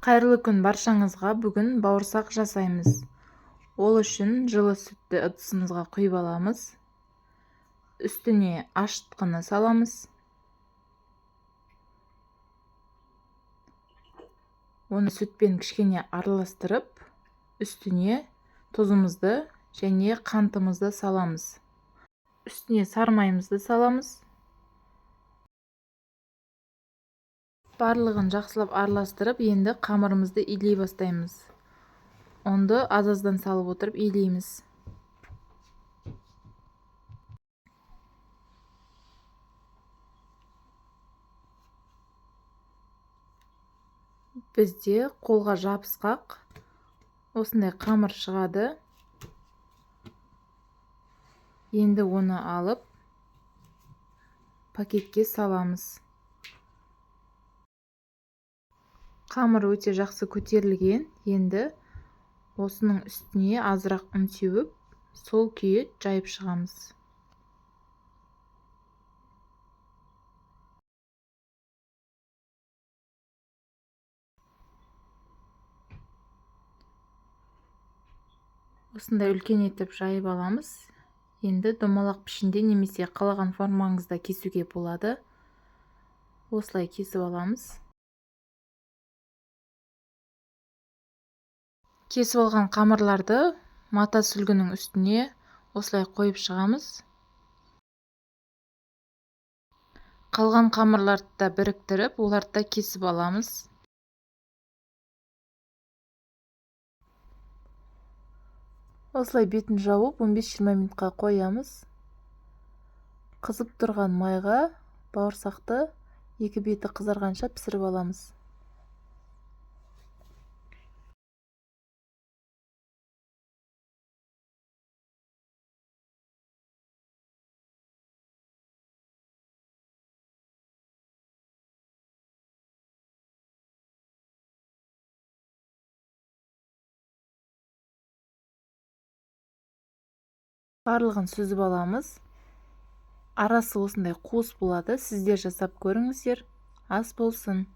Қайырлы күн баршаңызға. Бүгін бауырсақ жасаймыз. Ол үшін жылы сүтті ыдысымызға құйып аламыз. Үстіне ашытқыны саламыз. Оны сүтпен кішкене араластырып, үстіне тұзымызды және қантымызды саламыз. Үстіне сармайымызды саламыз. Барлығын жақсылап араластырып, енді қамырымызды илей бастаймыз. Онды аз-аздан салып отырып илейміз. Бізде қолға жабысқақ осындай қамыр шығады. Енді оны алып пакетке саламыз. Қамыр өте жақсы көтерілген. Енді осының үстіне азырақ ұн сеуіп, сол күйі жайып шығамыз. Осындай үлкен етіп жайып аламыз. Енді домалақ пішінде немесе қалаған формаңызда кесуге болады. Осылай кесіп аламыз. Кесіп алған қамырларды мата сүлгінің үстіне осылай қойып шығамыз. Қалған қамырларды да біріктіріп, оларды да кесіп аламыз. Осылай бетін жауып 15-20 минутқа қоямыз. Қызып тұрған майға бауырсақты екі беті қызарғанша пісіріп аламыз. Барлығын сүзіп аламыз. Арасы осындай қуыс болады. Сіздер жасап көріңіздер. Ас болсын.